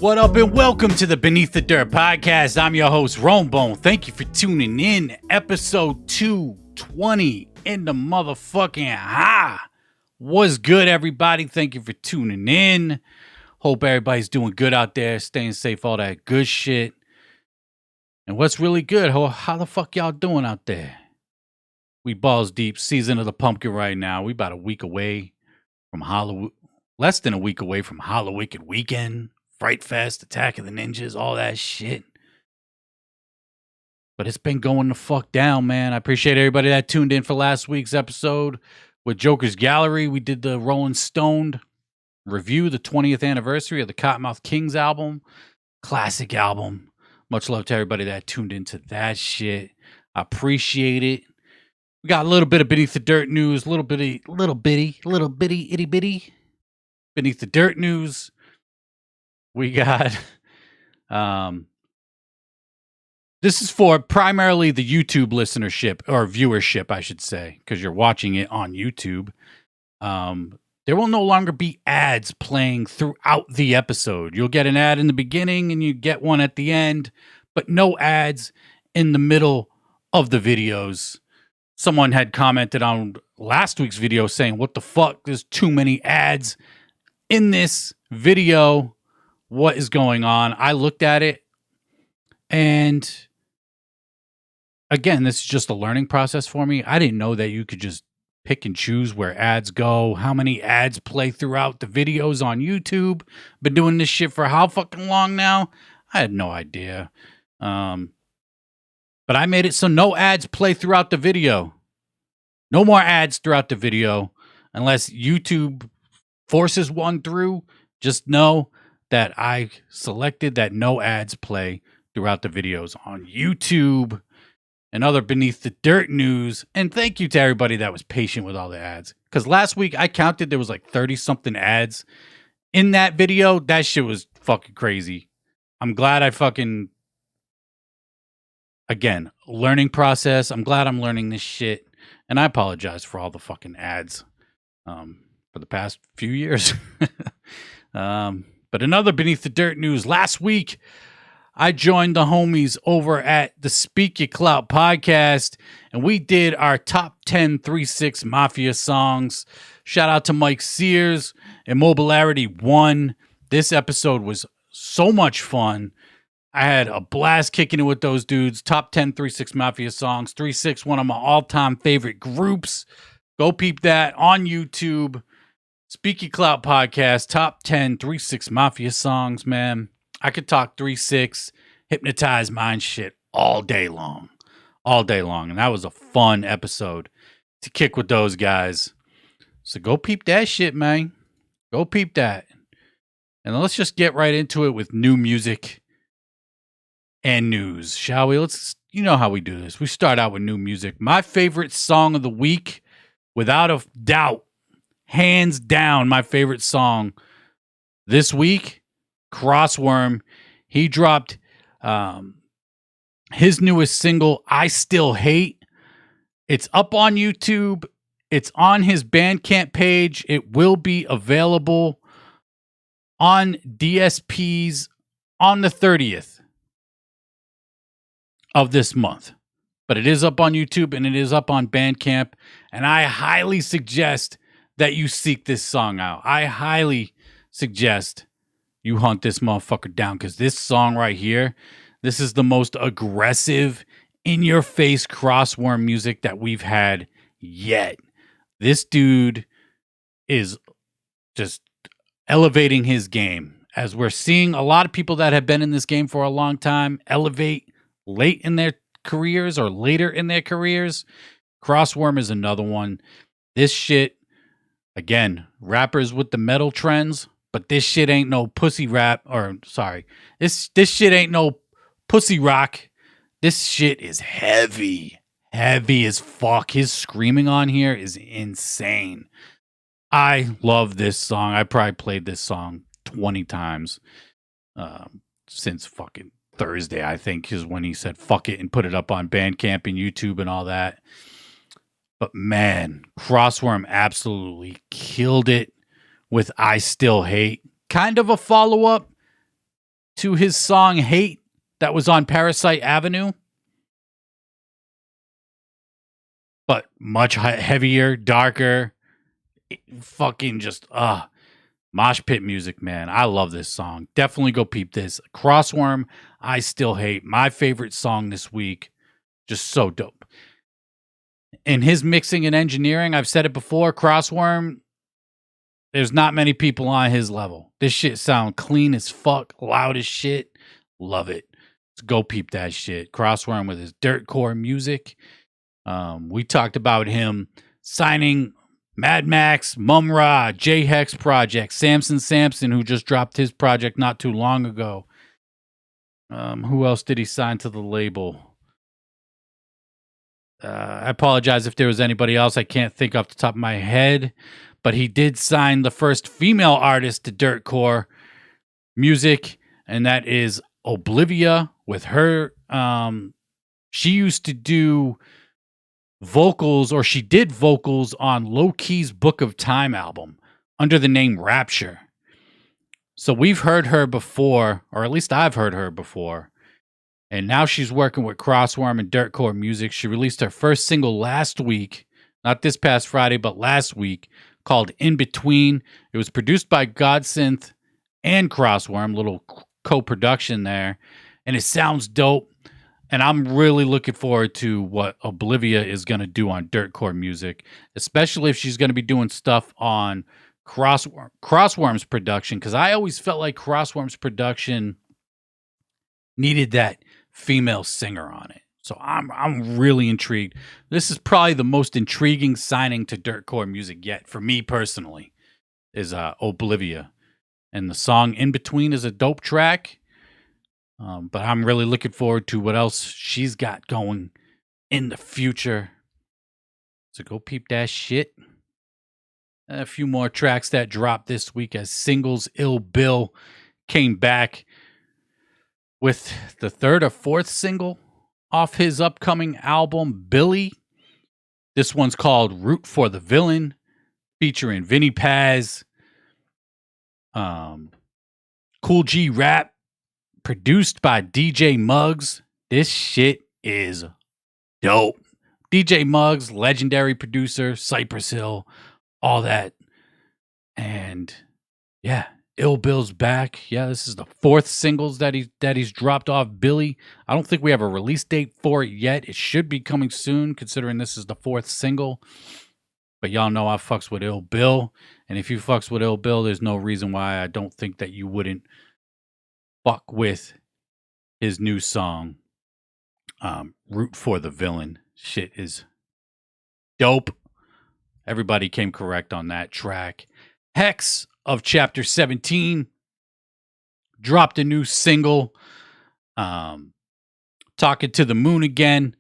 What up and welcome to the Beneath the Dirt podcast. I'm your host, Romebone. Thank you for tuning in. Episode 220 in the motherfucking high. What's good, everybody? Thank you for tuning in. Hope everybody's doing good out there, staying safe, all that good shit. And what's really good, how the fuck y'all doing out there? We balls deep, season of the pumpkin right now. We about a week away from less than a week away from Hallowicked weekend. Fright Fest, Attack of the Ninjas, all that shit. But it's been going the fuck down, man. I appreciate everybody that tuned in for last week's episode with Joker's Gallery. We did the Rolling Stone review, the 20th anniversary of the Cottonmouth Kings album. Classic album. Much love to everybody that tuned into that shit. I appreciate it. We got a little bit of Beneath the Dirt news, little bitty, itty bitty. Beneath the Dirt news. We got, this is for primarily the YouTube listenership, or viewership, I should say, because you're watching it on YouTube. There will no longer be ads playing throughout the episode. You'll get an ad in the beginning and you get one at the end, but no ads in the middle of the videos. Someone had commented on last week's video saying, what the fuck, there's too many ads in this video. What is going on? I looked at it, and again, this is just a learning process for me. I didn't know that you could just pick and choose where ads go, how many ads play throughout the videos on YouTube. Been doing this shit for how fucking long now? I had no idea. But I made it so no ads play throughout the video. No more ads throughout the video unless YouTube forces one through. Just know that I selected that no ads play throughout the videos on YouTube and other Beneath the Dirt news. And thank you to everybody that was patient with all the ads. Because last week I counted there was like 30-something ads in that video. That shit was fucking crazy. I'm glad again, learning process. I'm glad I'm learning this shit. And I apologize for all the fucking ads for the past few years. But another Beneath the Dirt news. Last week, I joined the homies over at the Speak Your Clout podcast, and we did our top 10 3-6 Mafia songs. Shout out to Mike Sears and Mobilarity 1. This episode was so much fun. I had a blast kicking it with those dudes. Top 10 3-6 Mafia songs. 3-6, one of my all-time favorite groups. Go peep that on YouTube. Speak Your Clout podcast, top 10 3-6 Mafia songs, man. I could talk 3-6, hypnotize mind shit all day long. All day long. And that was a fun episode to kick with those guys. So go peep that shit, man. Go peep that. And let's just get right into it with new music and news, shall we? You know how we do this. We start out with new music. My favorite song of the week, without a doubt, hands down, my favorite song this week, Crossworm. He dropped his newest single, I Still Hate. It's up on YouTube. It's on his Bandcamp page. It will be available on DSPs on the 30th of this month. But it is up on YouTube and it is up on Bandcamp. And I highly suggest that you seek this song out. I highly suggest you hunt this motherfucker down, because this song right here, this is the most aggressive, in-your-face Crossworm music that we've had yet. This dude is just elevating his game, as we're seeing a lot of people that have been in this game for a long time elevate late in their careers or later in their careers. Crossworm is another one. This shit, again, rappers with the metal trends, but this shit ain't no pussy rap, or sorry, this shit ain't no pussy rock. This shit is heavy as fuck. His screaming on here is insane. I love this song. I probably played this song 20 times since fucking Thursday, I think, is when he said fuck it and put it up on Bandcamp and YouTube and all that. But man, Crossworm absolutely killed it with I Still Hate. Kind of a follow-up to his song Hate that was on Parasite Avenue, but much heavier, darker, fucking just mosh pit music, man. I love this song. Definitely go peep this. Crossworm, I Still Hate. My favorite song this week. Just so dope. In his mixing and engineering, I've said it before, Crossworm, there's not many people on his level. This shit sound clean as fuck, loud as shit. Love it. Let's go peep that shit. Crossworm with his dirtcore music. We talked about him signing Mad Max, Mumra, Hexxx project, Samson, who just dropped his project not too long ago. Who else did he sign to the label? I apologize if there was anybody else I can't think off the top of my head, but he did sign the first female artist to dirtcore music, and that is Oblivia with her. She used to do vocals, or she did vocals on Low Key's Book of Time album under the name Rapture. So we've heard her before, or at least I've heard her before. And now she's working with Crossworm and dirtcore music. She released her first single last week, not this past Friday, but last week, called In Between. It was produced by Godsynth and Crossworm, little co-production there. And it sounds dope. And I'm really looking forward to what Oblivia is going to do on dirtcore music, especially if she's going to be doing stuff on Crossworm's production, because I always felt like Crossworm's production needed that female singer on it. So I'm really intrigued. This is probably the most intriguing signing to dirtcore music yet for me personally, is Oblivia. And the song In Between is a dope track. But I'm really looking forward to what else she's got going in the future. So go peep that shit. A few more tracks that dropped this week as singles. Ill Bill came back with the third or fourth single off his upcoming album, Billy. This one's called Root for the Villain, featuring Vinnie Paz, Kool G Rap, produced by DJ Muggs. This shit is dope. DJ Muggs, legendary producer, Cypress Hill, all that. And yeah, Ill Bill's back. Yeah, this is the fourth singles that he's dropped off Billy. I don't think we have a release date for it yet. It should be coming soon, considering this is the fourth single. But y'all know I fucks with Ill Bill. And if you fucks with Ill Bill, there's no reason why I don't think that you wouldn't fuck with his new song, Root for the Villain. Shit is dope. Everybody came correct on that track. Hexxx of Chapter 17 dropped a new single, Talking to the Moon Again.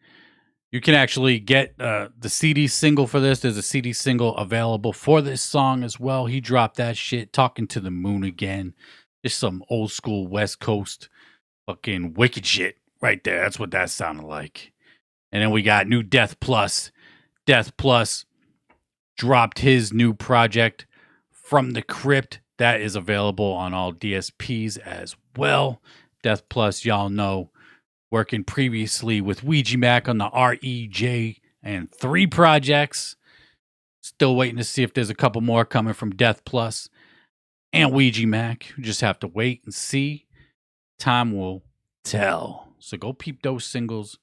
You can actually get the CD single for this. There's a CD single available for this song as well. He dropped that shit, Talking to the Moon Again. Just some old school West Coast fucking wicked shit right there. That's what that sounded like. And then we got new Deaht Plus. Deaht Plus dropped his new project, From the Crypt. That is available on all DSPs as well. Deaht Plus, y'all know, working previously with Ouija Mac on the REJ and 3 projects. Still waiting to see if there's a couple more coming from Deaht Plus and Ouija Mac. You just have to wait and see. Time will tell. So go peep those singles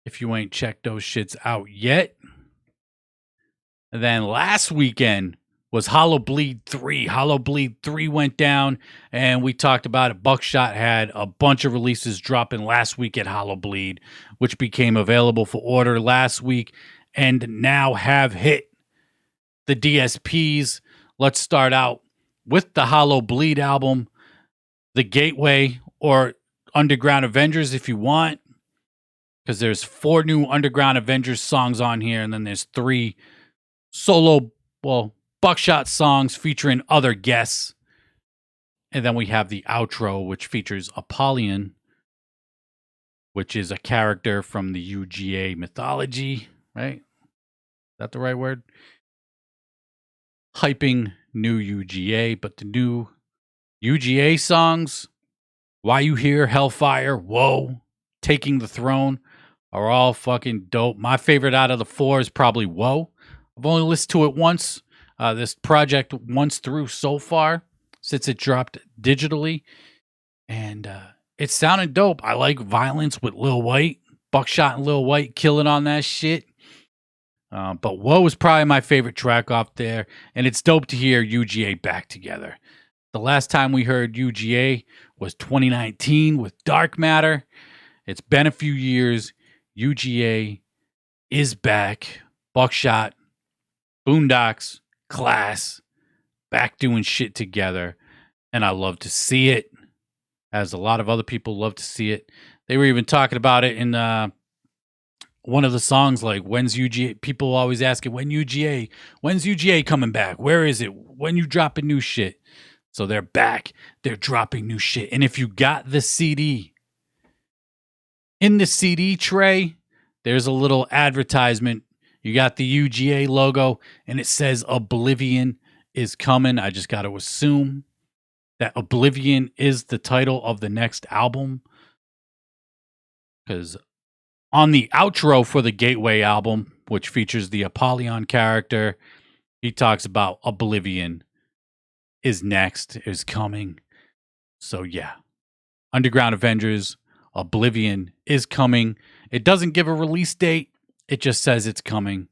if you ain't checked those shits out yet. And then last weekend was hallowbleed 3. Hallowbleed 3 went down, and we talked about it. Bukshot had a bunch of releases dropping last week at Hallowbleed, which became available for order last week and now have hit the DSPs. Let's start out with the Hallowbleed album, The Gateway, or Underground Avengers if you want, because there's 4 new Underground Avengers songs on here, and then there's 3 solo, Bukshot songs featuring other guests. And then we have the outro, which features Apollyon, which is a character from the UGA mythology, right? Is that the right word? Hyping new UGA, but the new UGA songs Why You Here, Hellfire, Whoa, Taking the Throne are all fucking dope. My favorite out of the four is probably Whoa. I've only listened to it once, this project once through so far, since it dropped digitally. And it sounded dope. I like Violence with Lil White. Bukshot and Lil White killing on that shit. But Whoa is probably my favorite track off there. And it's dope to hear UGA back together. The last time we heard UGA was 2019 with Dark Matter. It's been a few years. UGA is back. Bukshot, boondox, class, back doing shit together. And I love to see it, as a lot of other people love to see it. They were even talking about it in one of the songs, like, when's UGA? People always asking, when's UGA coming back? Where is it? When you dropping new shit? So they're back. They're dropping new shit. And if you got the CD, in the CD tray, there's a little advertisement. You got the UGA logo, and it says Oblivion is coming. I just got to assume that Oblivion is the title of the next album. Because on the outro for the Gateway album, which features the Apollyon character, he talks about Oblivion is next, is coming. So yeah, Underground Avengers, Oblivion is coming. It doesn't give a release date. It just says it's coming.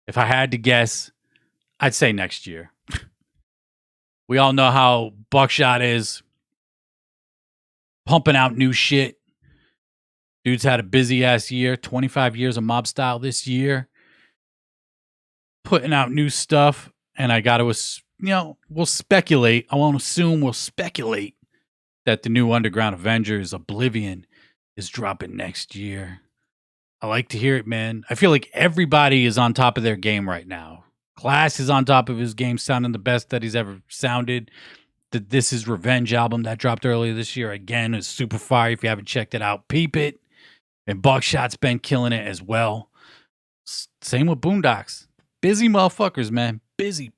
If I had to guess, I'd say next year. We all know how Bukshot is, pumping out new shit. Dude's had a busy ass year, 25 years of mob style this year, putting out new stuff. And I got to, we'll speculate. I won't assume, we'll speculate that the new Underground Avengers, Oblivion, is dropping next year. I like to hear it, man. I feel like everybody is on top of their game right now. Class is on top of his game, sounding the best that he's ever sounded. The This Is Revenge album that dropped earlier this year, again, is super fire. If you haven't checked it out, peep it. And Bukshot's been killing it as well. Same with boondox. Busy motherfuckers, man. Busy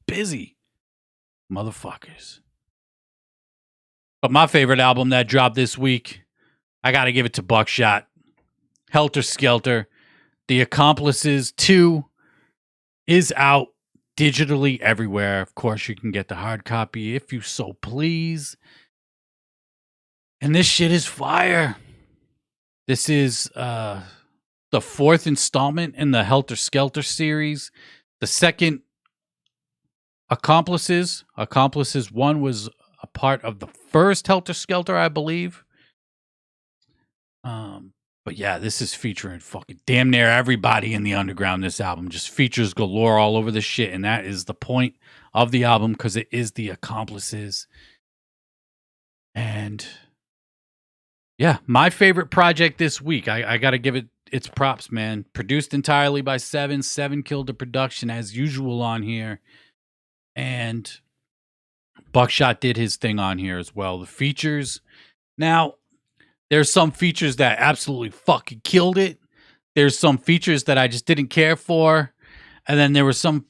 motherfuckers. But my favorite album that dropped this week, I got to give it to Bukshot. Helter Skelter. The Accomplices 2 is out digitally everywhere. Of course, you can get the hard copy if you so please. And this shit is fire. This is the fourth installment in the Helter Skelter series. The second, Accomplices. Accomplices 1 was a part of the first Helter Skelter, I believe. But yeah, this is featuring fucking damn near everybody in the underground. This album just features galore all over the shit. And that is the point of the album, because it is the Accomplices. And yeah, my favorite project this week. I got to give it its props, man. Produced entirely by Seven. Seven killed the production as usual on here. And Bukshot did his thing on here as well. The features. Now, there's some features that absolutely fucking killed it. There's some features that I just didn't care for. And then there were some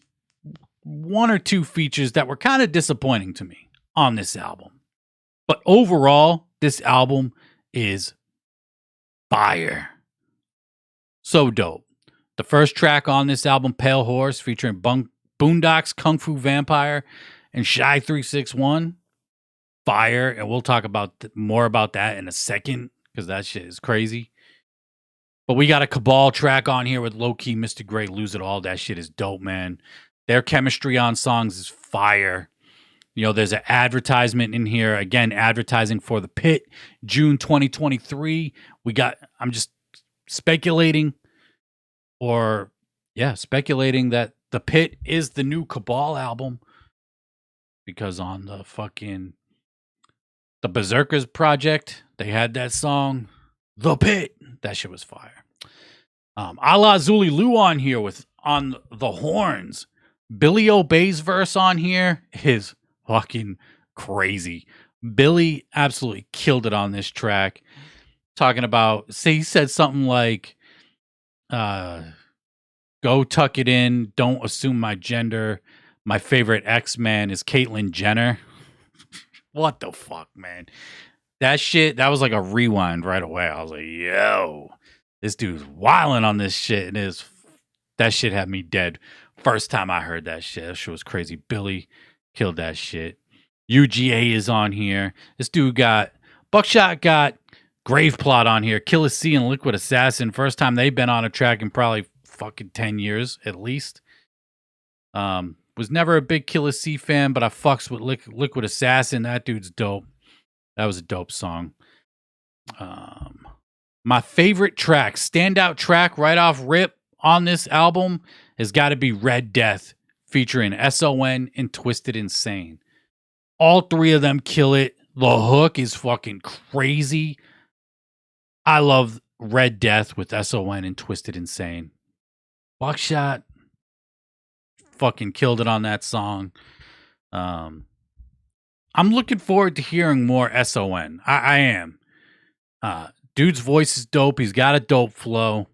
one or two features that were kind of disappointing to me on this album. But overall, this album is fire. So dope. The first track on this album, Pale Horse, featuring boondox, Kung Fu Vampire, and Shy 361. Fire. And we'll talk about more about that in a second, because that shit is crazy. But we got a Cabal track on here with Low Key, Mr. Gray, Lose It All. That shit is dope, man. Their chemistry on songs is fire. You know, there's an advertisement in here. Again, advertising for The Pit, June 2023. I'm just speculating speculating that The Pit is the new Cabal album. Because on the Berserkers project, they had that song, The Pit. That shit was fire. A la Zuli Lou on here on the horns. Billy Obey's verse on here is fucking crazy. Billy absolutely killed it on this track. Talking about, he said something like, go tuck it in, don't assume my gender. My favorite X-Man is Caitlyn Jenner. What the fuck, man? That shit, that was like a rewind right away. I was like, yo, this dude's wilding on this shit. And that shit had me dead. First time I heard that shit was crazy. Billy killed that shit. UGA is on here. This dude got, Bukshot got Grave Plot on here. Killa C and Liquid Assassin. First time they've been on a track in probably fucking 10 years at least. Was never a big Killa C fan, but I fucks with Liquid Assassin. That dude's dope. That was a dope song. My favorite track, standout track right off rip on this album has got to be Red Death featuring SON and Twiztid Insane. All three of them kill it. The hook is fucking crazy. I love Red Death with SON and Twiztid Insane. Bukshot fucking killed it on that song. I'm looking forward to hearing more SON. I am. Dude's voice is dope. He's got a dope flow.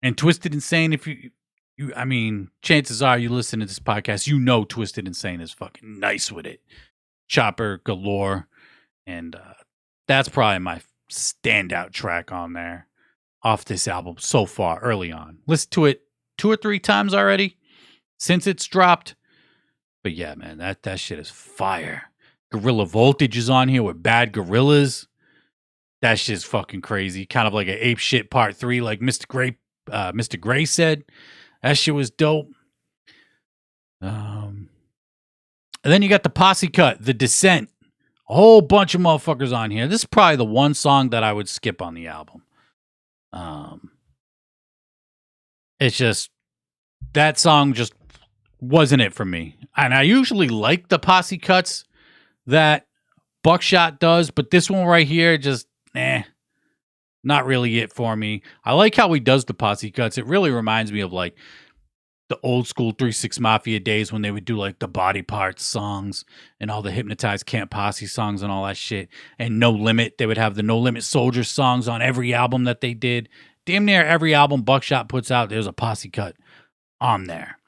And Twiztid Insane, if you I mean, chances are you listen to this podcast, you know Twiztid Insane is fucking nice with it. Chopper galore. And that's probably my standout track on there off this album so far early on. Listened to it 2 or 3 times already since it's dropped. But yeah, man, that shit is fire. Gorilla Voltage is on here with Bad Gorillas. That shit's fucking crazy. Kind of like an ape shit part 3, like Mr. Gray said. That shit was dope. And then you got the posse cut, The Descent. A whole bunch of motherfuckers on here. This is probably the one song that I would skip on the album. It's just, that song just wasn't it for me. And I usually like the posse cuts that Bukshot does, but this one right here, just, not really it for me. I like how he does the posse cuts. It really reminds me of like the old school 3-6 Mafia days when they would do like the Body Parts songs and all the Hypnotized Camp Posse songs and all that shit. And No Limit, they would have the No Limit Soldier songs on every album that they did. Damn near every album Bukshot puts out, there's a posse cut on there.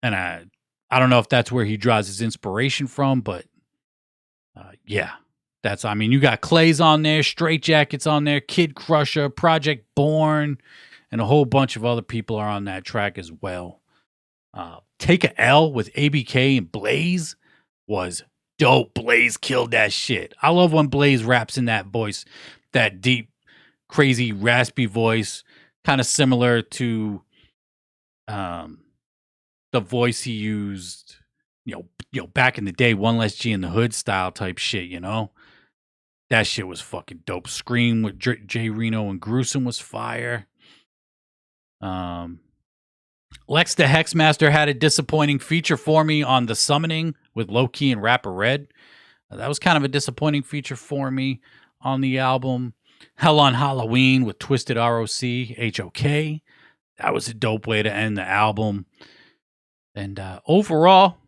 And I don't know if that's where he draws his inspiration from, but yeah. I mean, you got Clay's on there, Straight Jackets on there, Kid Crusher, Project Born, and a whole bunch of other people are on that track as well. Take a L with ABK and Blaze was dope. Blaze killed that shit. I love when Blaze raps in that voice, that deep, crazy, raspy voice, kind of similar to the voice he used, you know, back in the day, One Less G in the Hood style type shit, you know? That shit was fucking dope. Scream with Jay Reno and Gruesome was fire. Lex the Hexmaster had a disappointing feature for me on The Summoning with Low-Key and Rapper Red. That was kind of a disappointing feature for me on the album. Hell on Halloween with Twiztid ROC, HOK. That was a dope way to end the album. And overall,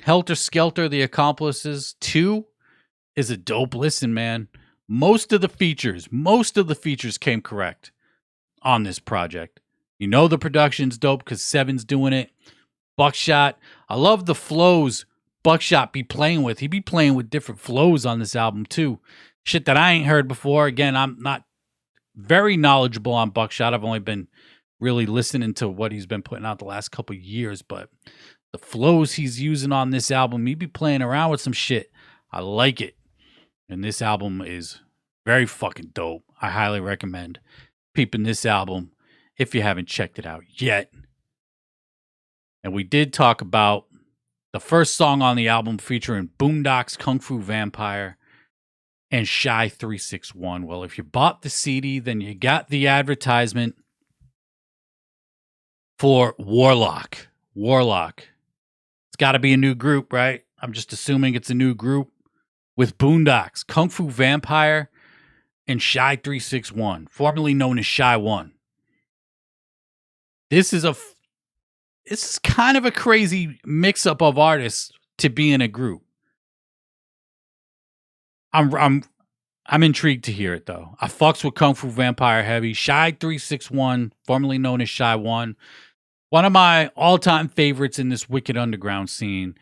Helter Skelter, The Accomplices 2 is a dope listen, man. Most of the features came correct on this project. You know the production's dope because Seven's doing it. Bukshot, I love the flows Bukshot be playing with. He be playing with different flows on this album too. Shit that I ain't heard before. Again, I'm not very knowledgeable on Bukshot. I've only been really listening to what he's been putting out the last couple of years, but the flows he's using on this album, he be playing around with some shit. I like it. And this album is very fucking dope. I highly recommend peeping this album if you haven't checked it out yet. And we did talk about the first song on the album featuring Boondox, Kung Fu Vampire, and Shy 361. Well, if you bought the CD, then you got the advertisement for Warloq. It's got to be a new group, right? I'm just assuming it's a new group. With Boondox, Kung Fu Vampire, and Shy 361, formerly known as Shy 1. This is kind of a crazy mix-up of artists to be in a group. I'm intrigued to hear it though. I fucks with Kung Fu Vampire heavy. Shy 361, formerly known as Shy 1, one of my all-time favorites in this wicked underground scene,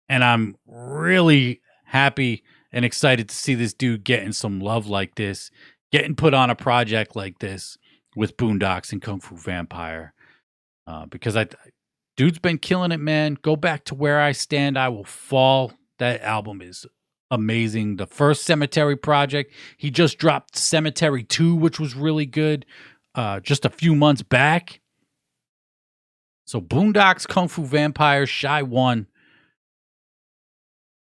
and I'm really happy and excited to see this dude getting some love like this, getting put on a project like this with Boondox and Kung Fu Vampire. Because dude's been killing it, man. Go Back to Where I Stand, I Will Fall. That album is amazing. The first Cemetery project, he just dropped Cemetery 2, which was really good just a few months back. So Boondox, Kung Fu Vampire, Shy 1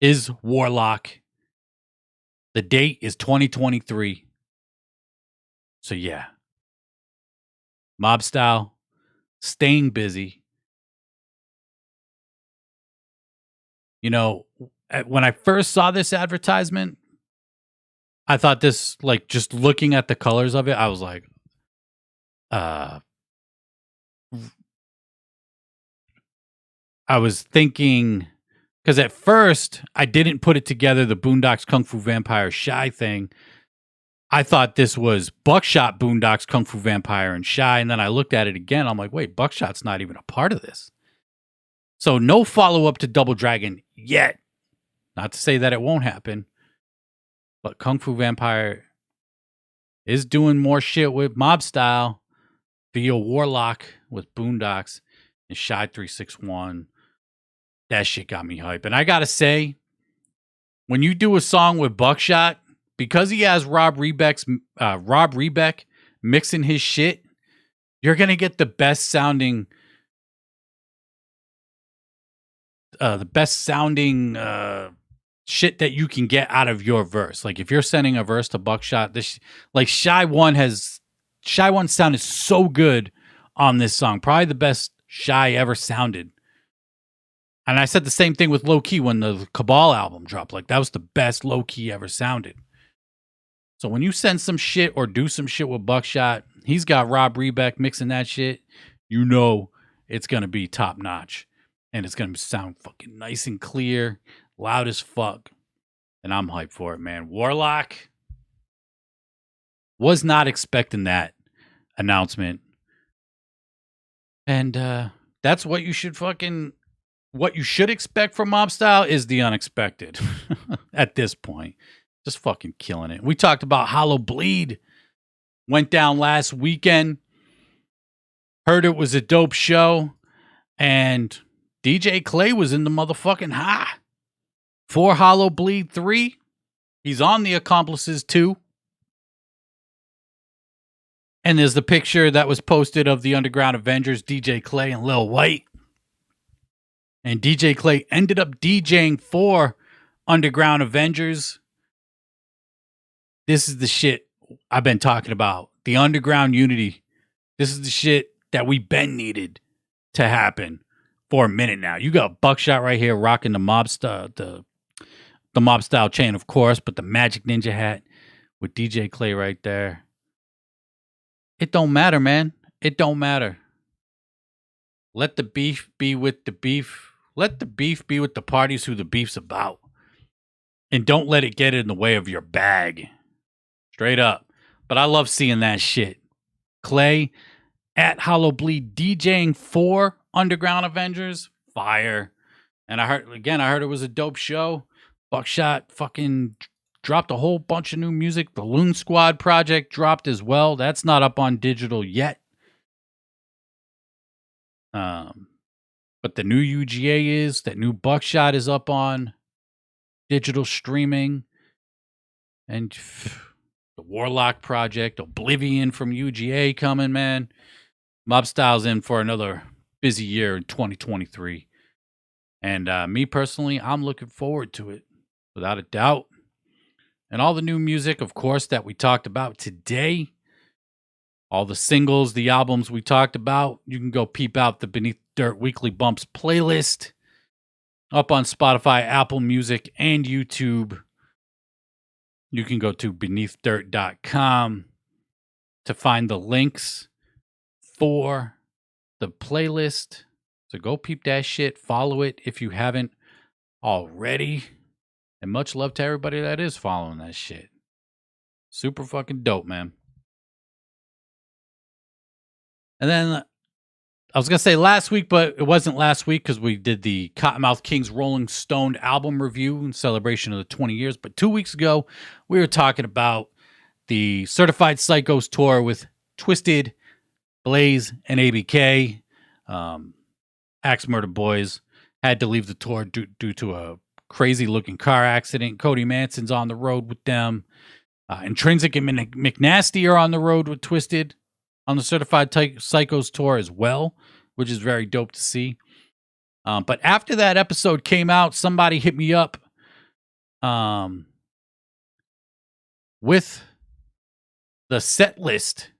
is Warloq. The date is 2023. So yeah. Mob Style, staying busy. You know, when I first saw this advertisement, I thought this, like, just looking at the colors of it, I was like, I was thinking, because at first I didn't put it together, the Boondox Kung Fu Vampire Shy thing. I thought this was Bukshot, Boondox, Kung Fu Vampire, and Shy. And then I looked at it again. I'm like, wait, Bukshot's not even a part of this. So no follow-up to Double Dragon yet. Not to say that it won't happen. But Kung Fu Vampire is doing more shit with Mob Style via Warloq with Boondox and Shy 361. That shit got me hype. And I got to say, when you do a song with Bukshot, because he has Rob Rebeck mixing his shit, you're going to get the best sounding shit that you can get out of your verse. Like if you're sending a verse to Bukshot, like Shy 1 sounded so good on this song. Probably the best Shy ever sounded. And I said the same thing with Low Key when the Cabal album dropped. Like that was the best Low Key ever sounded. So when you send some shit or do some shit with Bukshot, he's got Rob Rebeck mixing that shit. You know it's going to be top notch. And it's going to sound fucking nice and clear, loud as fuck. And I'm hyped for it, man. Warloq, was not expecting that announcement. And that's what you should expect from Mob Style is the unexpected at this point. Just fucking killing it. We talked about hallowbleed. Went down last weekend. Heard it was a dope show. And DJ Clay was in the motherfucking high. For hallowbleed 3. He's on the accomplices 2. And there's the picture that was posted of the Underground Avengers, DJ Clay and Lil White. And DJ Clay ended up DJing for Underground Avengers. This is the shit I've been talking about. The underground unity. This is the shit that we been needed to happen for a minute now. You got Bukshot right here rocking the Mob Style, the Mob Style chain, of course, but the Magic Ninja hat with DJ Clay right there. It don't matter, man. It don't matter. Let the beef be with the beef. Let the beef be with the parties who the beef's about. And don't let it get in the way of your bag. Straight up. But I love seeing that shit. Clay at hallowbleed DJing for Underground Avengers. Fire. And I heard it was a dope show. Bukshot fucking dropped a whole bunch of new music. The Loon Squad project dropped as well. That's not up on digital yet. But the new UGA is. That new Bukshot is up on digital streaming. And the Warloq project, Oblivion from UGA coming, man. Mob Style's in for another busy year in 2023. And me personally, I'm looking forward to it, without a doubt. And all the new music, of course, that we talked about today. All the singles, the albums we talked about. You can go peep out the Beneath Dirt Weekly Bumps playlist up on Spotify, Apple Music, and YouTube. You can go to beneathdirt.com to find the links for the playlist. So go peep that shit. Follow it if you haven't already. And much love to everybody that is following that shit. Super fucking dope, man. And then I was going to say last week, but it wasn't last week because we did the Cottonmouth Kings Rolling Stone album review in celebration of the 20 years. But 2 weeks ago, we were talking about the Certified Psychos tour with Twiztid, Blaze, and ABK. Axe Murder Boys had to leave the tour due to a crazy looking car accident. Cody Manson's on the road with them. Intrinsic and McNasty are on the road with Twiztid on the Certified Psychos tour as well, which is very dope to see. But after that episode came out, somebody hit me up with the set list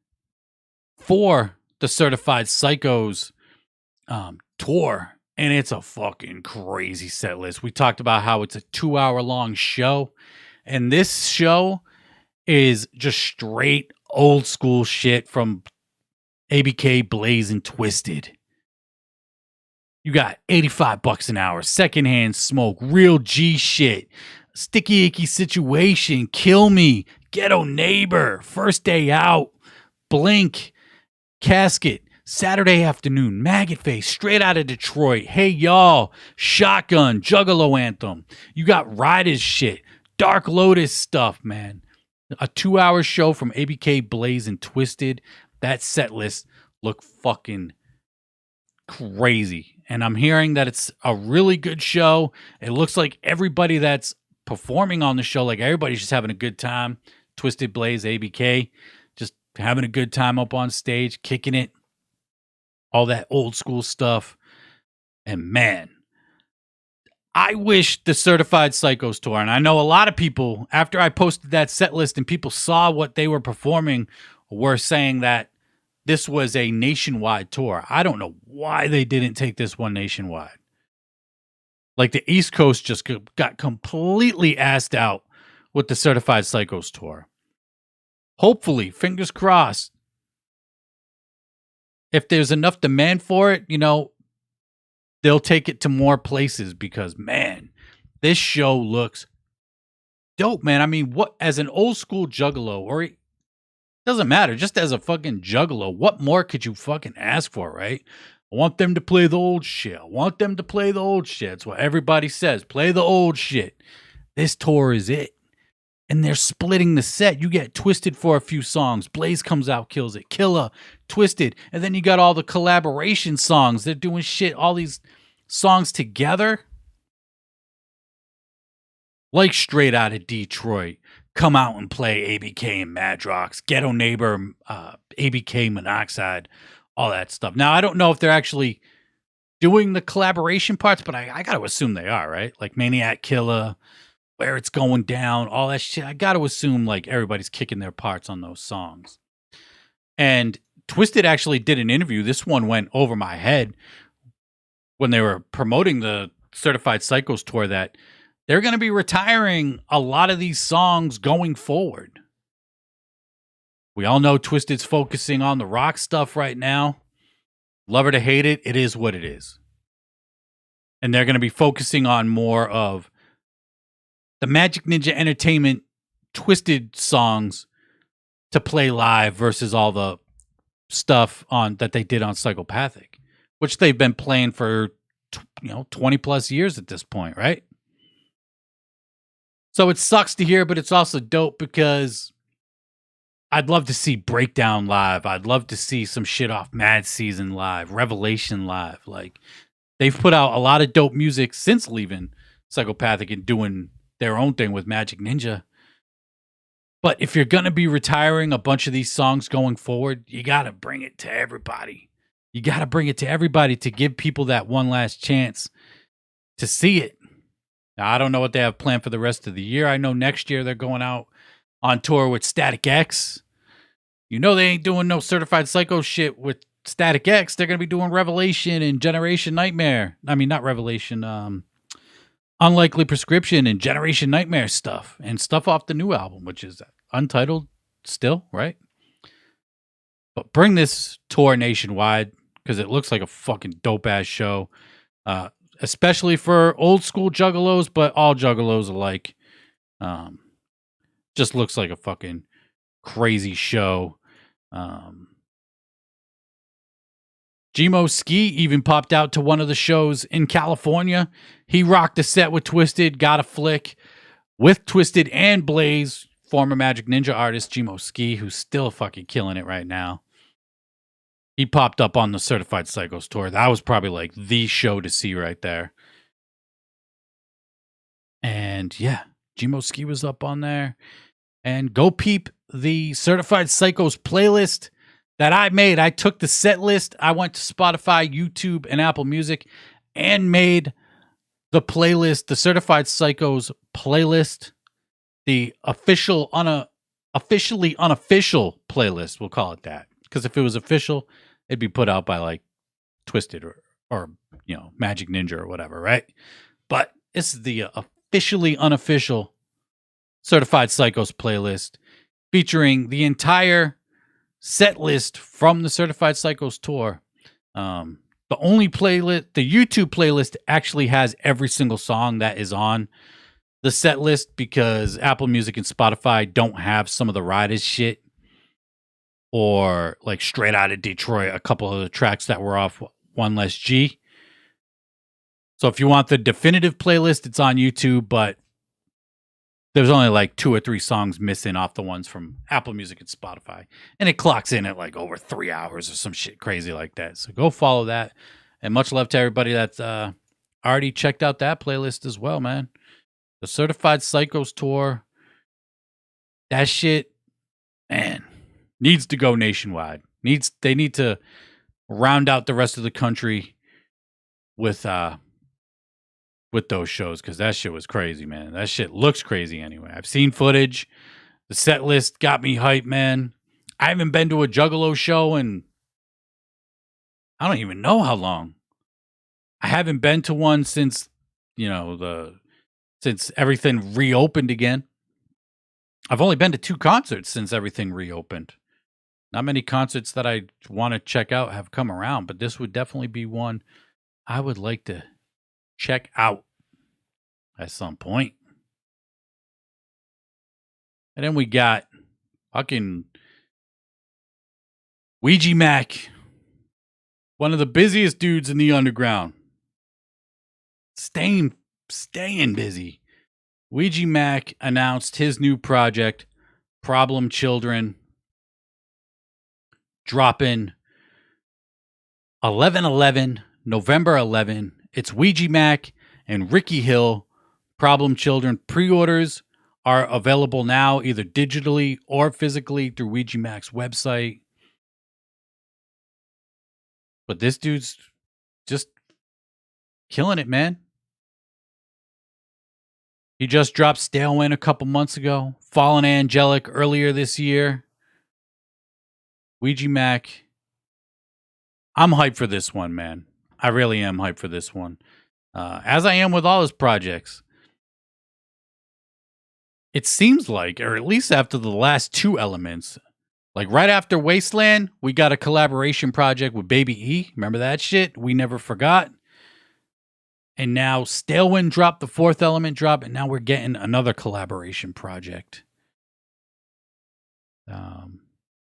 for the Certified Psychos tour, and it's a fucking crazy set list. We talked about how it's a 2-hour long show, and this show is just straight old school shit from ABK, Blaze, and Twiztid. You got $85 an hour, secondhand smoke, real G shit, sticky icky situation, kill me, ghetto neighbor, first day out, blink, casket, Saturday afternoon, maggot face, straight out of Detroit, hey y'all, shotgun, juggalo anthem. You got rydas shit, dark lotus stuff, man. A 2-hour show from ABK, Blaze, and Twiztid. That set list looked fucking crazy. And I'm hearing that it's a really good show. It looks like everybody that's performing on the show, like everybody's just having a good time. Twiztid, Blaze, ABK, just having a good time up on stage, kicking it. All that old school stuff. And man, I wish the Certified Psychos tour, and I know a lot of people, after I posted that set list and people saw what they were performing, were saying that this was a nationwide tour. I don't know why they didn't take this one nationwide. Like the East Coast just got completely assed out with the Certified Psychos tour. Hopefully, fingers crossed, if there's enough demand for it, they'll take it to more places because, man, this show looks dope, man. I mean, what, as an old school juggalo, or it doesn't matter, just as a fucking juggalo, what more could you fucking ask for, right? I want them to play the old shit. I want them to play the old shit. It's what everybody says. Play the old shit. This tour is it. And they're splitting the set. You get Twiztid for a few songs. Blaze comes out, kills it. Killa, Twiztid. And then you got all the collaboration songs. They're doing shit, all these songs together. Like Straight Out of Detroit. Come Out and Play, ABK and Madrox. Ghetto Neighbor, ABK, Monoxide. All that stuff. Now, I don't know if they're actually doing the collaboration parts, but I got to assume they are, right? Like Maniac Killa, Where It's Going Down, all that shit. I got to assume like everybody's kicking their parts on those songs. And Twiztid actually did an interview. This one went over my head when they were promoting the Certified Psychos tour that they're going to be retiring a lot of these songs going forward. We all know Twiztid's focusing on the rock stuff right now. Love it or hate it, it is what it is. And they're going to be focusing on more of the Magic Ninja Entertainment Twiztid songs to play live versus all the stuff on that they did on Psychopathic, which they've been playing for 20 plus years at this point, right? So it sucks to hear, but it's also dope because I'd love to see Breakdown live. I'd love to see some shit off Mad Season live, Revelation live. Like, they've put out a lot of dope music since leaving Psychopathic and doing their own thing with Magic Ninja. But if you're going to be retiring a bunch of these songs going forward, you got to bring it to everybody. You got to bring it to everybody to give people that one last chance to see it. Now, I don't know what they have planned for the rest of the year. I know next year they're going out on tour with Static X. They ain't doing no Certified Psycho shit with Static X. They're going to be doing Revelation and Generation Nightmare. I mean, not Revelation. Unlikely Prescription and Generation Nightmare stuff. And stuff off the new album, which is untitled still, right? But bring this tour nationwide because it looks like a fucking dope-ass show. Especially for old school juggalos, but all juggalos alike. Just looks like a fucking crazy show. Gmo Ski even popped out to one of the shows in California. He rocked a set with Twiztid, got a flick with Twiztid and Blaze, former Magic Ninja artist Gmo Ski, who's still fucking killing it right now. He popped up on the Certified Psychos tour. That was probably like the show to see right there. And yeah, Gmo Ski was up on there. And go peep the Certified Psychos playlist that I made. I took the set list. I went to Spotify, YouTube, and Apple Music and made the playlist, the Certified Psychos playlist, the officially unofficial playlist. We'll call it that. Because if it was official, it'd be put out by like Twiztid or you know, Magic Ninja or whatever, right? But this is the officially unofficial Certified Psychos playlist featuring the entire set list from the Certified Psychos tour. The only playlist, the YouTube playlist actually has every single song that is on the set list because Apple Music and Spotify don't have some of the rydas shit or like Straight Outta Detroit, a couple of the tracks that were off One Less G. So if you want the definitive playlist, it's on YouTube, but there's only like 2 or 3 songs missing off the ones from Apple Music and Spotify. And it clocks in at like over 3 hours or some shit crazy like that. So go follow that. And much love to everybody that's already checked out that playlist as well, man. The Certified Psychos tour. That shit, man, needs to go nationwide. They need to round out the rest of the country with those shows, because that shit was crazy, man. That shit looks crazy anyway. I've seen footage. The set list got me hyped, man. I haven't been to a Juggalo show in I don't even know how long. I haven't been to one since, since everything reopened again. I've only been to 2 concerts since everything reopened. Not many concerts that I want to check out have come around, but this would definitely be one I would like to check out at some point. And then we got fucking Ouija Mac, one of the busiest dudes in the underground. Staying busy. Ouija Mac announced his new project, Problem Children, dropping 11/11, November 11. It's Ouija Mac and Ricky Hil, Problem Children. Pre-orders are available now, either digitally or physically through Ouija Mac's website. But this dude's just killing it, man. He just dropped Stale Wind a couple months ago. Fallen Angelic earlier this year. Ouija Mac. I'm hyped for this one, man. I really am hyped for this one. As I am with all his projects. It seems like, or at least after the last 2 elements, like right after Wasteland, we got a collaboration project with Baby E. Remember that shit? We never forgot. And now Stale Wind dropped, the 4th element drop, and now we're getting another collaboration project.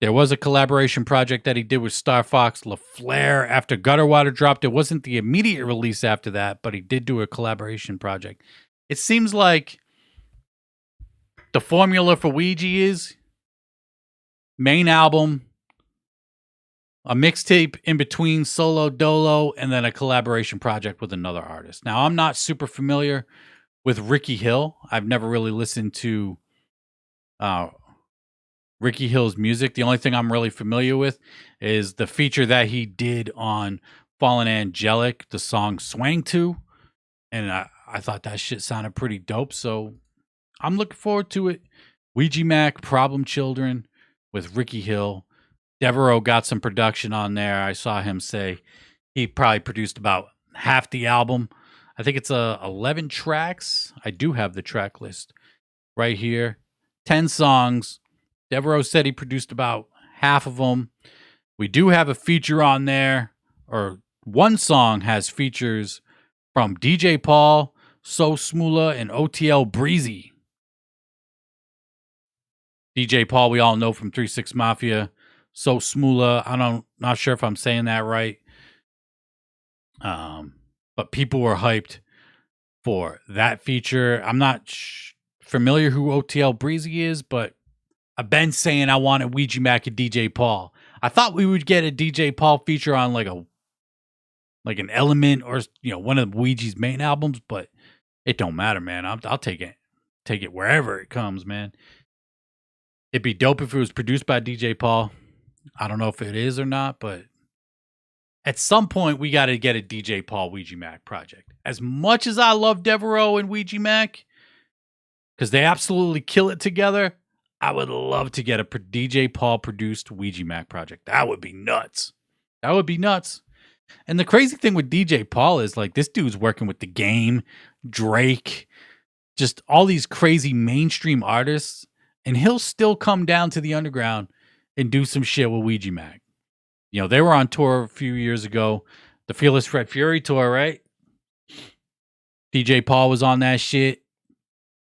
There was a collaboration project that he did with Star Fox LaFlare after Gutter Water dropped. It wasn't the immediate release after that, but he did do a collaboration project. It seems like the formula for Ouija is main album, a mixtape in between solo dolo, and then a collaboration project with another artist. Now, I'm not super familiar with Ricky Hil. I've never really listened to Ricky Hil's music. The only thing I'm really familiar with is the feature that he did on Fallen Angelic, the song Swang To. And I thought that shit sounded pretty dope. So I'm looking forward to it. Ouija Mac, Problem Children with Ricky Hil. Devereaux got some production on there. I saw him say he probably produced about half the album. I think it's 11 tracks. I do have the track list right here. 10 songs. Devereaux said he produced about half of them. We do have a feature on there, or one song has features from DJ Paul, So Smoola, and OTL Breezy. DJ Paul, we all know from 3 6 Mafia. So Smoola, not sure if I'm saying that right. But people were hyped for that feature. I'm not familiar who OTL Breezy is, but I've been saying I wanted Ouija Mac and DJ Paul. I thought we would get a DJ Paul feature on like an Element or one of Ouija's main albums, but it don't matter, man. I'll take it wherever it comes, man. It'd be dope if it was produced by DJ Paul. I don't know if it is or not, but at some point we got to get a DJ Paul Ouija Mac project. As much as I love Devereaux and Ouija Mac, because they absolutely kill it together, I would love to get a DJ Paul produced Ouija Mac project. That would be nuts. That would be nuts. And the crazy thing with DJ Paul is like this dude's working with The Game, Drake, just all these crazy mainstream artists, and he'll still come down to the underground and do some shit with Ouija Mac. They were on tour a few years ago, the Fearless Fred Fury tour, right? DJ Paul was on that shit.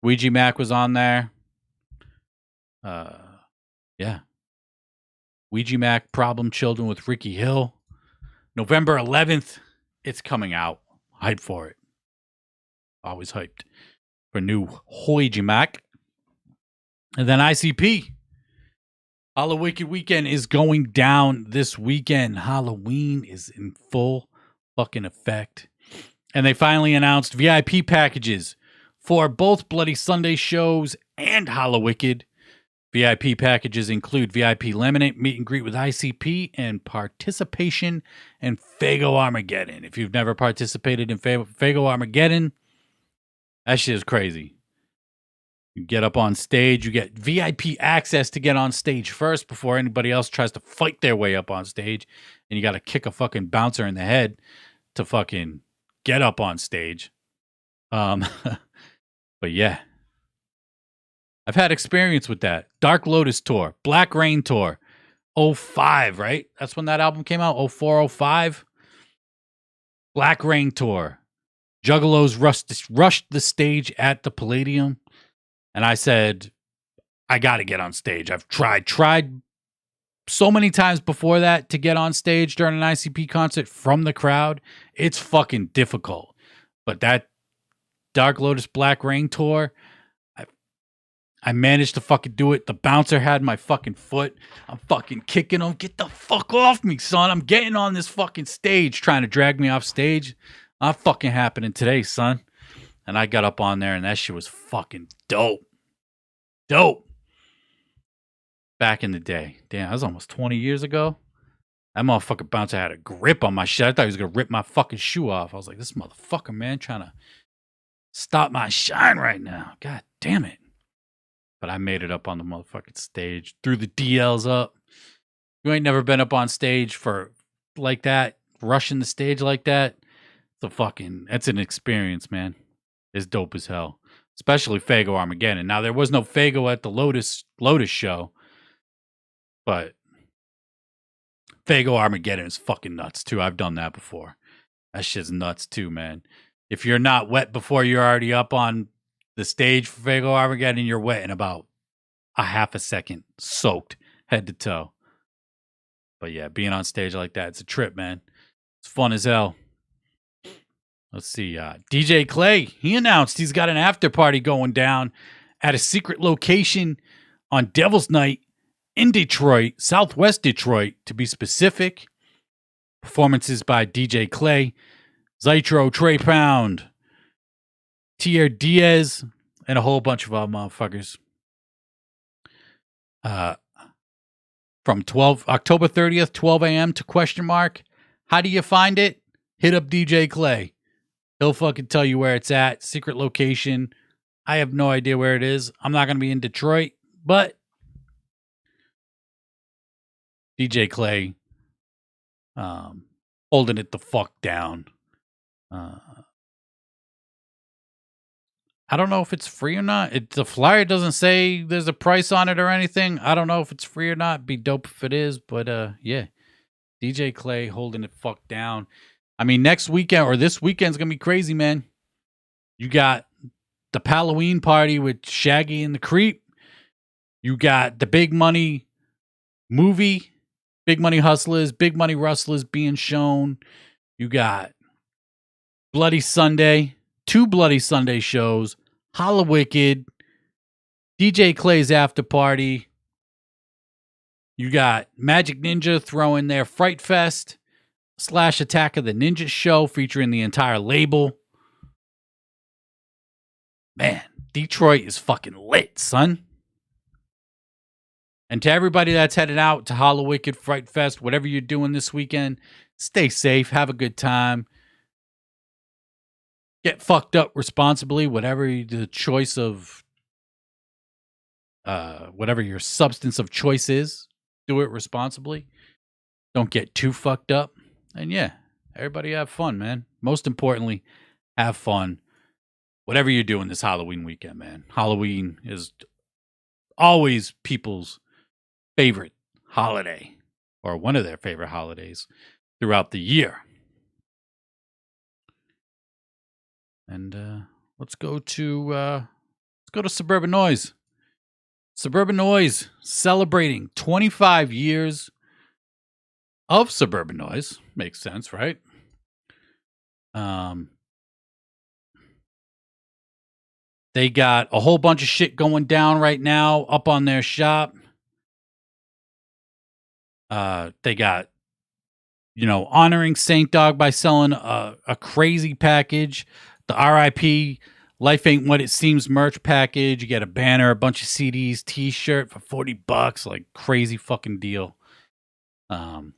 Ouija Mac was on there. Yeah. Ouija Mac, Problem Children with Ricky Hil. November 11th, it's coming out. Hyped for it. Always hyped for new Ouija Mac. And then ICP. Hallowicked weekend is going down this weekend. Halloween is in full fucking effect. And they finally announced VIP packages for both Bloody Sunday shows and Hallowicked. VIP packages include VIP Laminate, meet and greet with ICP, and participation in Fago Armageddon. If you've never participated in Fago Armageddon, that shit is crazy. You get up on stage, you get VIP access to get on stage first before anybody else tries to fight their way up on stage. And you got to kick a fucking bouncer in the head to fucking get up on stage. But yeah. I've had experience with that. Dark Lotus Tour, Black Rain Tour, 05, right? That's when that album came out, 04, 05. Black Rain Tour. Juggalos rushed the stage at the Palladium. And I said, I got to get on stage. I've tried so many times before that to get on stage during an ICP concert from the crowd. It's fucking difficult. But that Dark Lotus Black Rain Tour, I managed to fucking do it. The bouncer had my fucking foot. I'm fucking kicking him. Get the fuck off me, son. I'm getting on this fucking stage trying to drag me off stage. Not fucking happening today, son. And I got up on there and that shit was fucking dope. Dope. Back in the day. Damn, that was almost 20 years ago. That motherfucking bouncer had a grip on my shit. I thought he was going to rip my fucking shoe off. I was like, this motherfucker, man, trying to stop my shine right now. God damn it. But I made it up on the motherfucking stage. Threw the DLs up. You ain't never been up on stage for like that. Rushing the stage like that. That's an experience, man. It's dope as hell. Especially Fago Armageddon. Now, there was no Fago at the Lotus show. But Fago Armageddon is fucking nuts, too. I've done that before. That shit's nuts, too, man. If you're not wet before you're already up on the stage for Fago Armageddon, you're wet in about a half a second. Soaked head to toe. But yeah, being on stage like that, it's a trip, man. It's fun as hell. Let's see. DJ Clay, he announced he's got an after party going down at a secret location on Devil's Night in Detroit, Southwest Detroit, to be specific. Performances by DJ Clay, Zytro, Trey Pound, Tier Diaz, and a whole bunch of other motherfuckers. From October 30th, 12 a.m. to question mark. How do you find it? Hit up DJ Clay. He'll fucking tell you where it's at. Secret location. I have no idea where it is. I'm not going to be in Detroit, but DJ Clay holding it the fuck down. I don't know if it's free or not. The flyer doesn't say there's a price on it or anything. I don't know if it's free or not. It'd be dope if it is, but yeah. DJ Clay holding it fuck down. I mean, next weekend or this weekend's going to be crazy, man. You got the Halloween party with Shaggy and the Creep. You got the Big Money movie, Big Money Hustlers, Big Money Rustlers being shown. You got Bloody Sunday, 2 Bloody Sunday shows, Hallowicked, DJ Clay's After Party. You got Magic Ninja throwing their Fright Fest / Attack of the Ninja show featuring the entire label. Man, Detroit is fucking lit, son. And to everybody that's headed out to Hallowicked, Fright Fest, whatever you're doing this weekend, stay safe, have a good time. Get fucked up responsibly, whatever the choice of, whatever your substance of choice is. Do it responsibly. Don't get too fucked up. And yeah, everybody have fun, man. Most importantly, have fun. Whatever you're doing this Halloween weekend, man. Halloween is always people's favorite holiday, or one of their favorite holidays throughout the year. And let's go to Suburban Noise. Suburban Noise celebrating 25 years of Suburban Noise. Makes sense, right? They got a whole bunch of shit going down right now up on their shop. They got, honoring Saint Dog by selling a crazy package. The RIP Life Ain't What It Seems merch package. You get a banner, a bunch of CDs, t-shirt for $40, like crazy fucking deal. In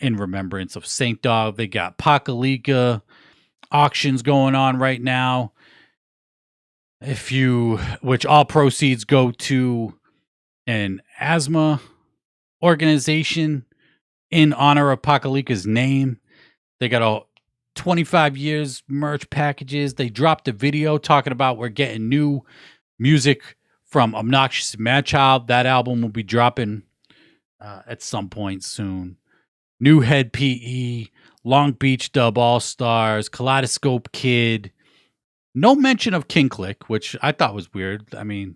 remembrance of Saint Dog. They got Pakalika auctions going on right now. Which all proceeds go to an asthma organization in honor of Pakalika's name. They got 25 years merch packages. They dropped a video talking about we're getting new music from Obnoxious Madchild. That album will be dropping at some point soon. New Head PE, Long Beach Dub All Stars, Kaleidoscope Kid. No mention of King Click, which I thought was weird. I mean,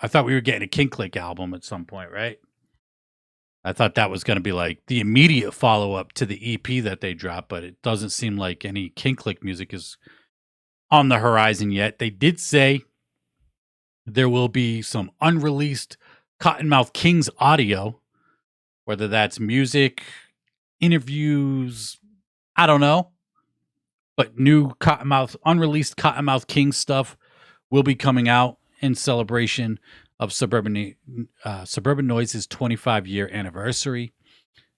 I thought we were getting a King Click album at some point, right? I thought that was going to be like the immediate follow-up to the EP that they dropped, but it doesn't seem like any King Click music is on the horizon yet. They did say there will be some unreleased Cottonmouth Kings audio, whether that's music, interviews, I don't know. But new unreleased Cottonmouth Kings stuff will be coming out in celebration of Suburban Noise's 25-year anniversary.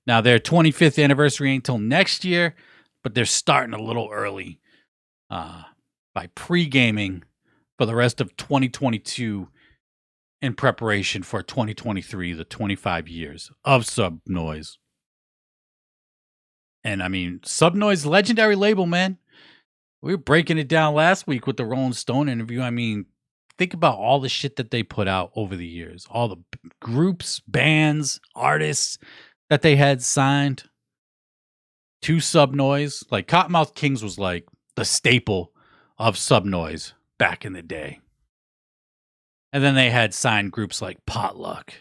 Now, their 25th anniversary ain't until next year, but they're starting a little early by pre-gaming for the rest of 2022 in preparation for 2023, the 25 years of Sub Noise. And I mean, Sub Noise, legendary label, man. We were breaking it down last week with the Rolling Stone interview. I mean, think about all the shit that they put out over the years. All the groups, bands, artists that they had signed to Sub Noise. Like, Cottonmouth Kings was like the staple of Sub Noise back in the day. And then they had signed groups like Potluck,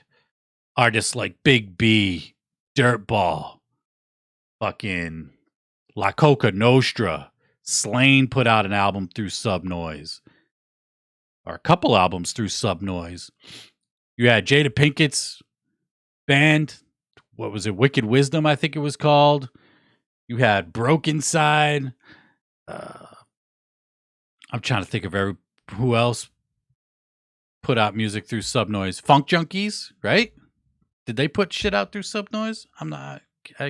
artists like Big B, Dirtball, fucking La Coca Nostra. Slain put out an album through Sub Noise, or a couple albums through Sub Noise. You had Jada Pinkett's band, what was it, Wicked Wisdom, I think it was called. You had Broken Side. I'm trying to think of who else put out music through Sub Noise. Funk Junkies, right? Did they put shit out through Sub Noise? I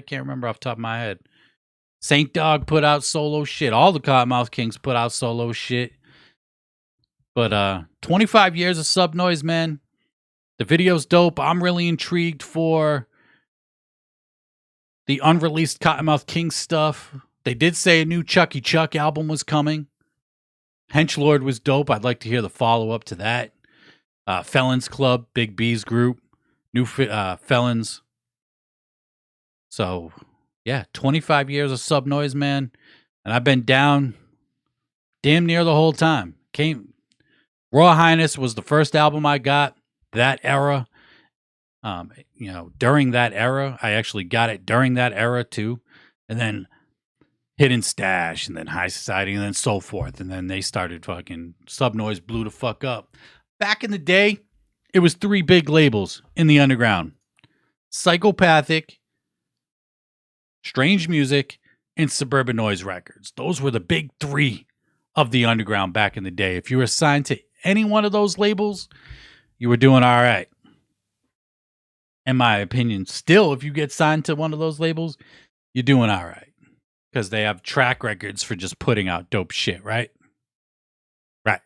can't remember off the top of my head. Saint Dog put out solo shit. All the Cottonmouth Kings put out solo shit. But 25 years of Sub Noise, man. The video's dope. I'm really intrigued for the unreleased Cottonmouth Kings stuff. They did say a new Chucky Chuck album was coming. Henchlord was dope. I'd like to hear the follow-up to that. Felons Club, Big B's group. New Felons. So, yeah, 25 years of Sub Noise, man. And I've been down damn near the whole time. Raw Highness was the first album I got that era. During that era. I actually got it during that era, too. And then Hidden Stash, and then High Society, and then so forth. And then they started fucking Sub Noise blew the fuck up. Back in the day, it was 3 big labels in the underground: Psychopathic, Strange Music, and Suburban Noise Records. Those were the big 3 of the underground back in the day. If you were assigned to any one of those labels, you were doing all right. In my opinion, still, if you get signed to one of those labels, you're doing all right. Because they have track records for just putting out dope shit, right? Right.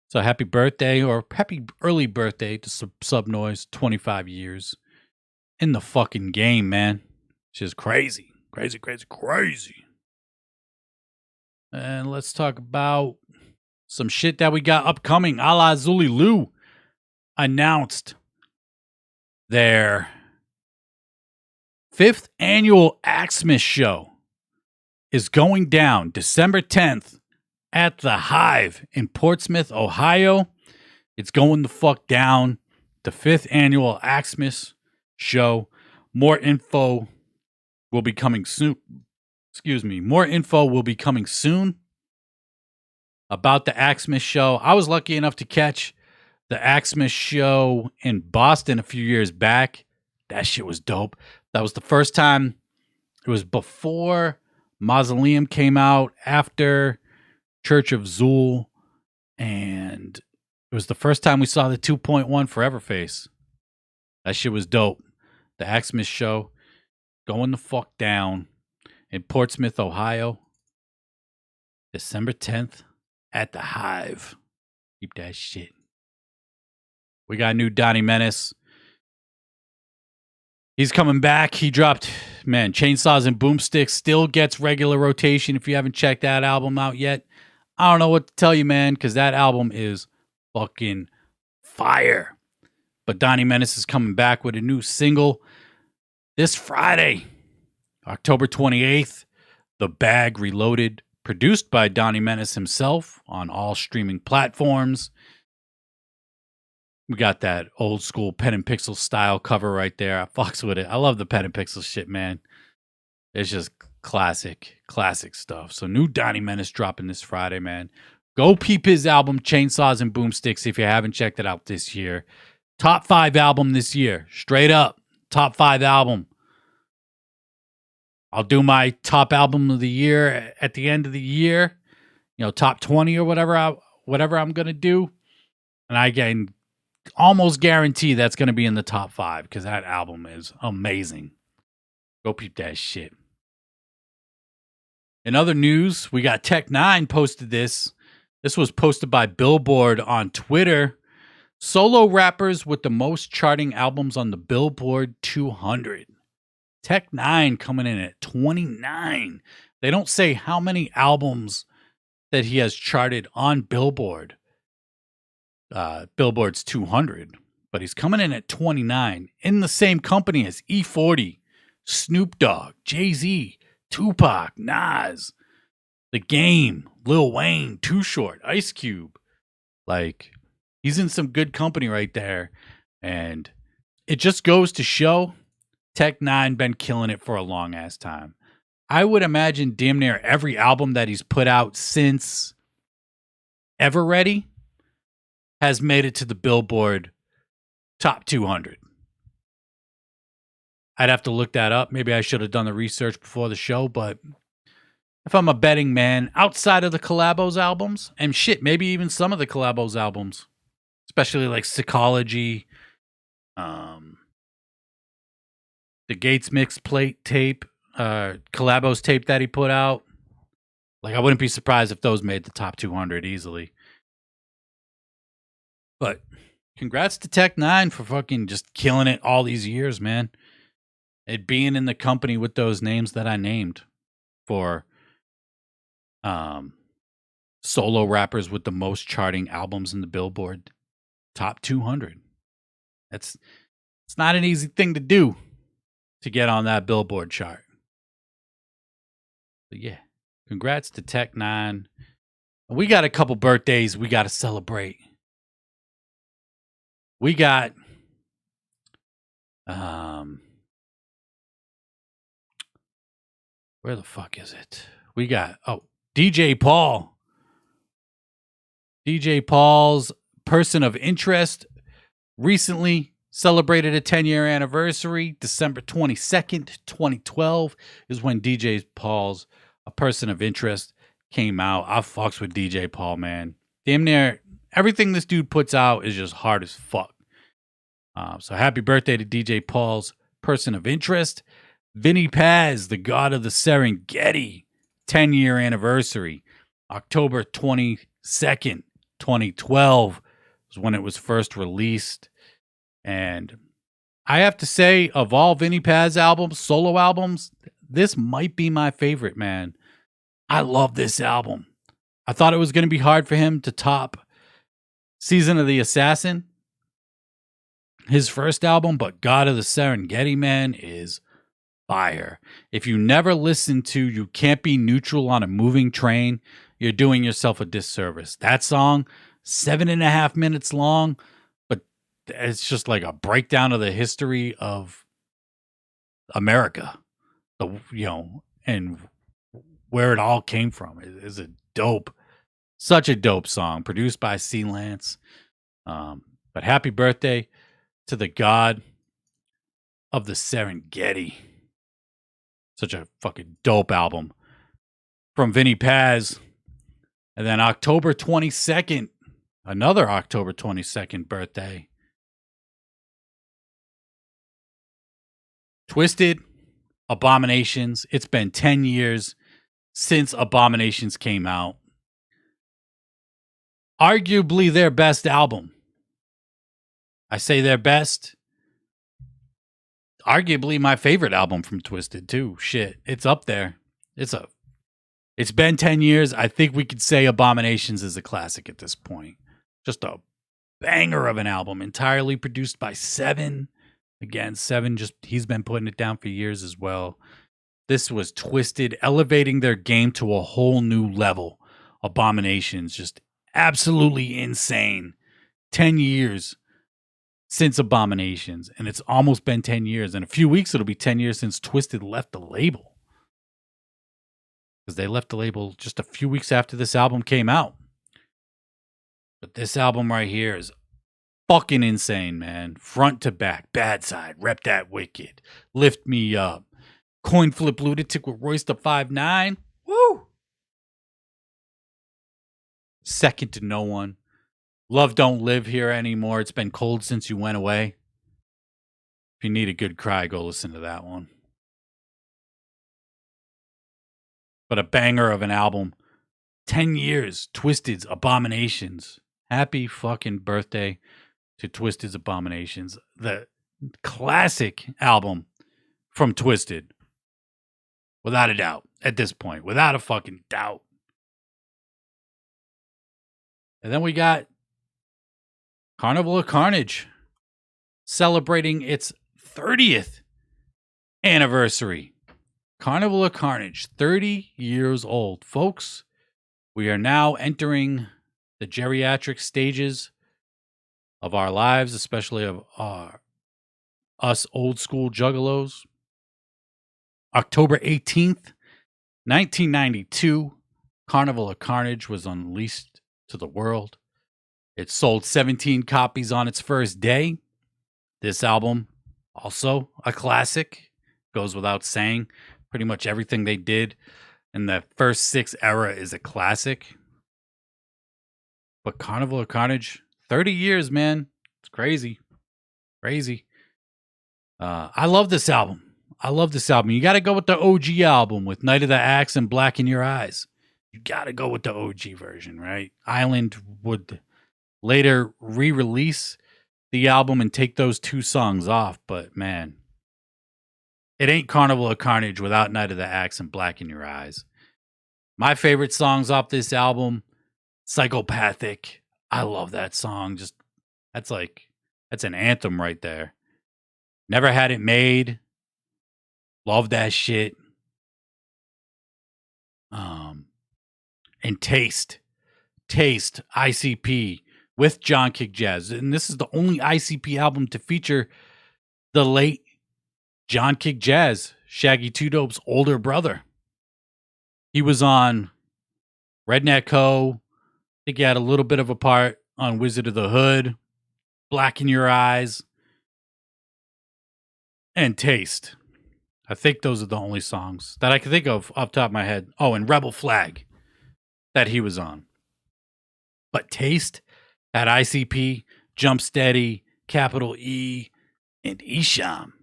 So happy birthday, or happy early birthday to Sub Noise. 25 years in the fucking game, man. It's just crazy. Crazy. And let's talk about some shit that we got upcoming. A la Zuliloo announced their 5th annual Xmas show is going down December 10th at the Hive in Portsmouth, Ohio. It's going the fuck down. The 5th annual Xmas show. More info will be coming soon. More info will be coming soon about the Xmas show. I was lucky enough to catch the Xmas show in Boston a few years back. That shit was dope. That was the first time. It was before Mausoleum came out, after Church of Zool, and it was the first time we saw the 2.1 Forever Face. That shit was dope. The Xmas show going the fuck down in Portsmouth, Ohio, December 10th at the Hive. Keep that shit. We got a new Donnie Menace. He's coming back. He dropped, Chainsaws and Boomsticks. Still gets regular rotation. If you haven't checked that album out yet, I don't know what to tell you, man, because that album is fucking fire. But Donnie Menace is coming back with a new single this Friday, October 28th. The Bag Reloaded, produced by Donnie Menace himself on all streaming platforms. We got that old school pen and pixel style cover right there. I fucks with it. I love the pen and pixel shit, man. It's just classic stuff. So new Donnie Menace dropping this Friday, man. Go peep his album, Chainsaws and Boomsticks, if you haven't checked it out this year. Top 5 album this year. Straight up. Top 5 album. I'll do my top album of the year at the end of the year. Top 20 or whatever I'm going to do. And I can almost guarantee that's going to be in the top 5 because that album is amazing. Go peep that shit. In other news, we got Tech N9ne posted this. This was posted by Billboard on Twitter. Solo rappers with the most charting albums on the Billboard 200. Tech N9ne coming in at 29. They don't say how many albums that he has charted on Billboard. Billboard's 200, but he's coming in at 29 in the same company as E40, Snoop Dogg, Jay-Z, Tupac, Nas, The Game, Lil Wayne, Too Short, Ice Cube. Like, he's in some good company right there, and it just goes to show Tech N9ne been killing it for a long ass time. I would imagine damn near every album that he's put out since Ever Ready has made it to the Billboard top 200. I'd have to look that up. Maybe I should have done the research before the show, but if I'm a betting man, outside of the Collabos albums, and shit, maybe even some of the Collabos albums, especially like Psychology, the Gates Mix Plate tape, Collabos tape that he put out, like I wouldn't be surprised if those made the top 200 easily. But congrats to Tech N9ne for fucking just killing it all these years, man. It being in the company with those names that I named for solo rappers with the most charting albums in the Billboard top 200. It's not an easy thing to do to get on that Billboard chart. But yeah, congrats to Tech N9ne. We got a couple birthdays we got to celebrate. We got Where the fuck is it? We got, DJ Paul. DJ Paul's Person of Interest recently celebrated a 10-year anniversary. December 22nd, 2012 is when DJ Paul's A Person of Interest came out. I fucks with DJ Paul, man. Damn near everything this dude puts out is just hard as fuck. So happy birthday to DJ Paul's Person of Interest. Vinnie Paz, the god of the Serengeti, 10-year anniversary. October 22nd, 2012 was when it was first released. And I have to say, of all Vinnie Paz albums, solo albums, this might be my favorite, man. I love this album. I thought it was going to be hard for him to top Season of the Assassin, his first album, but God of the Serengeti, man, is fire. If you never listen to You Can't Be Neutral on a Moving Train, you're doing yourself a disservice. That song, 7.5 minutes long, but it's just like a breakdown of the history of America, and where it all came from. It is such a dope song, produced by C. Lance. But happy birthday to the god of the Serengeti. Such a fucking dope album from Vinnie Paz. And then October 22nd, another October 22nd birthday. Twiztid, Abominations. It's been 10 years since Abominations came out. Arguably their best album. I say their best. Arguably my favorite album from Twiztid too. Shit, it's up there. It's been 10 years. I think we could say Abominations is a classic at this point. Just a banger of an album, entirely produced by Seven. Again, Seven, he's been putting it down for years as well. This was Twiztid elevating their game to a whole new level. Abominations, just absolutely insane. 10 years since Abominations, and it's almost been 10 years. In a few weeks, it'll be 10 years since Twiztid left the label. Because they left the label just a few weeks after this album came out. But this album right here is fucking insane, man. Front to back, Bad Side, Rep That Wicked, Lift Me Up, Coin Flip Lunatic with Royce the 5'9". Woo! Second to No One. Love Don't Live Here Anymore. It's Been Cold Since You Went Away. If you need a good cry, go listen to that one. But a banger of an album. 10 years, Twiztid's Abominations. Happy fucking birthday to Twiztid's Abominations. The classic album from Twiztid. Without a doubt. At this point. Without a fucking doubt. And then we got Carnival of Carnage. Celebrating its 30th anniversary. Carnival of Carnage, 30 years old. Folks, we are now entering the geriatric stages of our lives, especially of us old school juggalos. October 18th, 1992, Carnival of Carnage was unleashed to the world. It sold 17 copies on its first day. This album, also a classic, goes without saying. Pretty much everything they did in the first 6 era is a classic. But Carnival of Carnage, 30 years, man. It's crazy. Crazy. I love this album. You got to go with the OG album with Night of the Axe and Black in Your Eyes. You got to go with the OG version, right? Island would later re-release the album and take those 2 songs off. But, man, it ain't Carnival of Carnage without Night of the Axe and Black in Your Eyes. My favorite songs off this album, Psychopathic. I love that song. That's an anthem right there. Never Had It Made. Love that shit. And Taste, ICP with John Kick Jazz. And this is the only ICP album to feature the late John Kick Jazz, Shaggy 2 Dope's older brother. He was on Redneck Co. I think he had a little bit of a part on Wizard of the Hood, Black in Your Eyes, and Taste. I think those are the only songs that I can think of off the top of my head. Oh, and Rebel Flag that he was on. But Taste, at ICP, Jump Steady, Capital E, and Isham.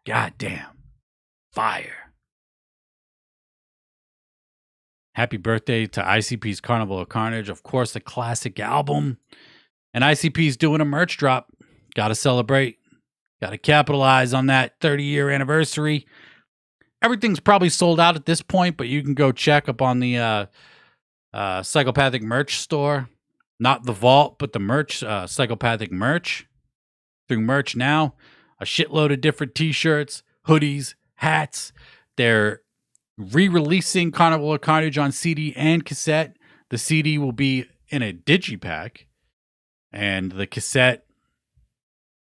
Goddamn. Fire. Happy birthday to ICP's Carnival of Carnage. Of course, the classic album. And ICP's doing a merch drop. Got to celebrate. Got to capitalize on that 30-year anniversary. Everything's probably sold out at this point, but you can go check up on the Psychopathic merch store. Not the vault, but the merch, Psychopathic merch. Through Merch Now, a shitload of different t-shirts, hoodies, hats. They're re-releasing Carnival of Carnage on CD and cassette. The CD will be in a digipack. And the cassette,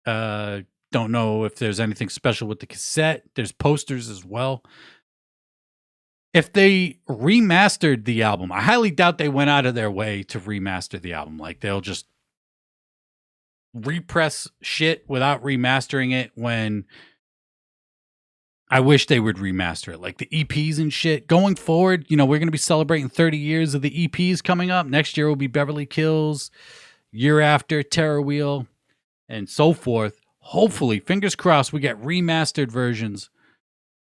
don't know if there's anything special with the cassette. There's posters as well. If they remastered the album, I highly doubt they went out of their way to remaster the album. Like, they'll just repress shit without remastering it, when I wish they would remaster it. Like the EPs and shit. Going forward, we're going to be celebrating 30 years of the EPs coming up. Next year will be Beverly Kills. Year after, Terror Wheel, and so forth. Hopefully, fingers crossed, we get remastered versions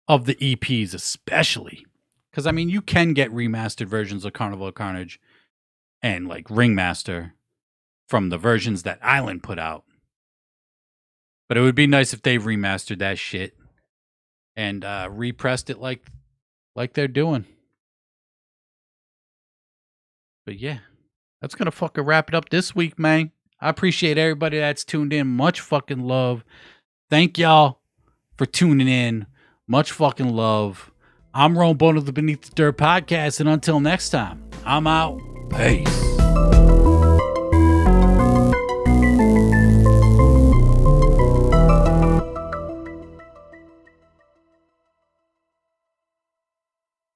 of the EPs, especially. Because, you can get remastered versions of Carnival of Carnage and, Ringmaster from the versions that Island put out. But it would be nice if they remastered that shit and repressed it like they're doing. But yeah, that's going to fucking wrap it up this week, man. I appreciate everybody that's tuned in. Much fucking love. Thank y'all for tuning in. Much fucking love. I'm Rome Bone of the Beneath the Dirt podcast, and until next time, I'm out. Peace.